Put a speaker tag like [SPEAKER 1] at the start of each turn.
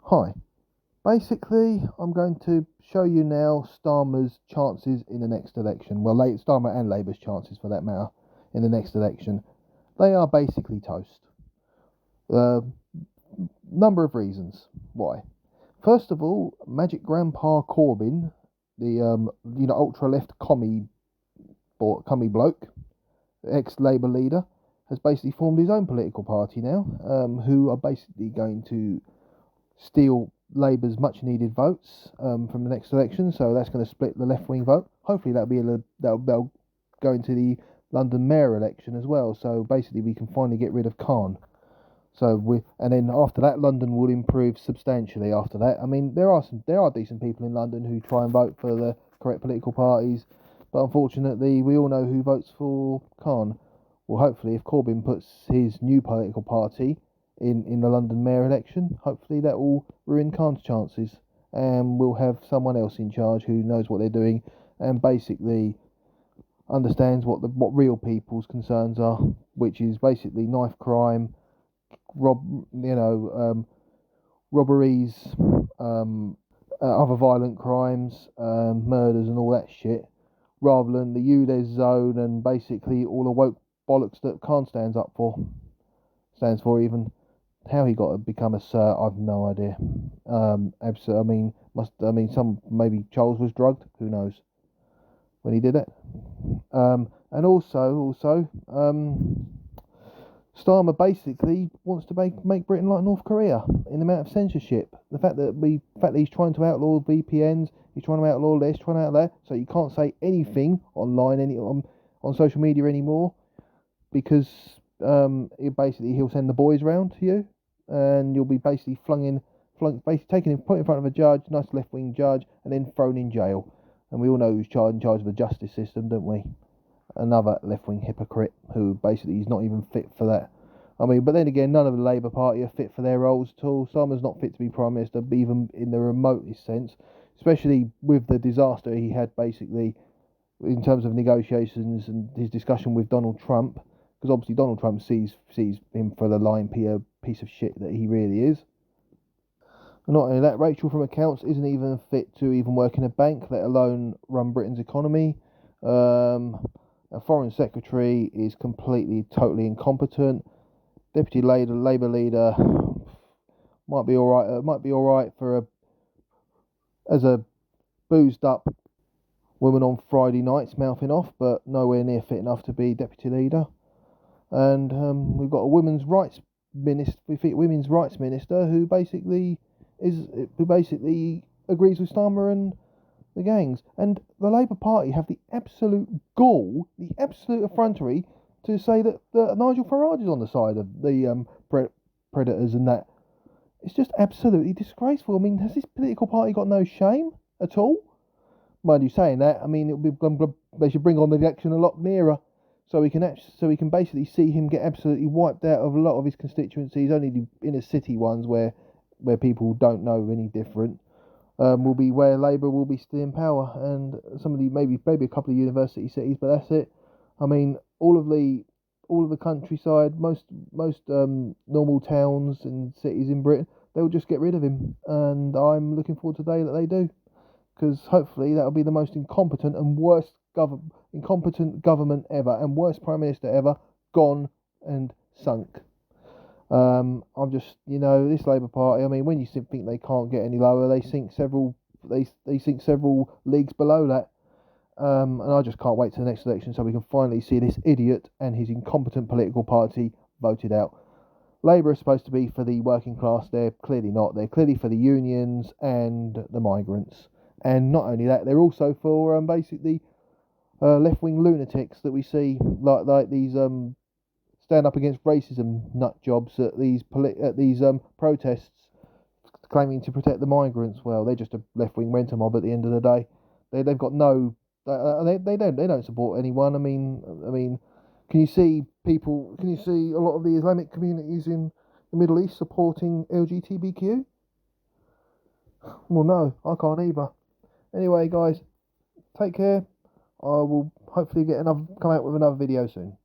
[SPEAKER 1] Hi. Basically, I'm going to show you now Starmer's chances in the next election. Well, Starmer and Labour's chances, for that matter, in the next election. They are basically toast. Uh, Number of reasons why. First of all, Magic Grandpa Corbyn, the ultra left commie bloke, ex Labour leader, has basically formed his own political party now, who are basically going to steal Labour's much needed votes from the next election. So that's going to split the left wing vote. Hopefully that'll go into the London mayor election as well. So basically we can finally get rid of Khan. And then after that, London will improve substantially. After that, I mean, there are decent people in London who try and vote for the correct political parties, but unfortunately, we all know who votes for Khan. Well, hopefully, if Corbyn puts his new political party in the London mayor election, hopefully that will ruin Khan's chances, and we'll have someone else in charge who knows what they're doing and basically understands what real people's concerns are, which is basically knife crime, robberies, other violent crimes, murders, and all that shit, rather than the UDES zone and basically all the woke bollocks that Khan stands for even. How he got to become a sir, I've no idea. Absolutely. Maybe Charles was drugged. Who knows when he did it? And also, Starmer basically wants to make Britain like North Korea in the amount of censorship. The fact that he's trying to outlaw VPNs, he's trying to outlaw this, trying to outlaw that, so you can't say anything online on social media anymore because he'll send the boys round to you, and you'll be basically basically taken put in front of a judge, nice left wing judge, and then thrown in jail. And we all know who's in charge of the justice system, don't we? Another left-wing hypocrite who basically is not even fit for that. I mean, but then again, none of the Labour Party are fit for their roles at all. Starmer's not fit to be Prime Minister, even in the remotest sense, especially with the disaster he had basically in terms of negotiations and his discussion with Donald Trump, because obviously Donald Trump sees him for the lying piece of shit that he really is. And not only that, Rachel from accounts isn't even fit to even work in a bank, let alone run Britain's economy. A foreign secretary is totally incompetent. Deputy Labour leader might be all right. Might be all right as a boozed up woman on Friday nights mouthing off, but nowhere near fit enough to be deputy leader. And we've got a women's rights minister who basically agrees with Starmer and the gangs. And the Labour Party have the absolute gall, the absolute effrontery to say that Nigel Farage is on the side of the predators and that. It's just absolutely disgraceful. I mean, has this political party got no shame at all? Mind you saying that, I mean, they should bring on the election a lot nearer so we can basically see him get absolutely wiped out of a lot of his constituencies, only the inner city ones where people don't know any different. Will be where Labour will be still in power, and maybe a couple of university cities, but that's it. I mean, all of the countryside, most normal towns and cities in Britain, they'll just get rid of him, and I'm looking forward to the day that they do, because hopefully that'll be the most incompetent and worst government ever, and worst prime minister ever, gone and sunk. I'm just, this Labour Party. I mean, when you think they can't get any lower, they sink several leagues below that. And I just can't wait to the next election so we can finally see this idiot and his incompetent political party voted out. Labour is supposed to be for the working class. They're clearly not. They're clearly for the unions and the migrants. And not only that, they're also for basically left-wing lunatics that we see like these stand up against racism nut jobs at these protests claiming to protect the migrants. Well, they're just a left wing renter mob at the end of the day. They've got no they don't support anyone. I mean, can you see a lot of the Islamic communities in the Middle East supporting LGBTQ? Well, no, I can't either. Anyway, guys, take care. I will hopefully come out with another video soon.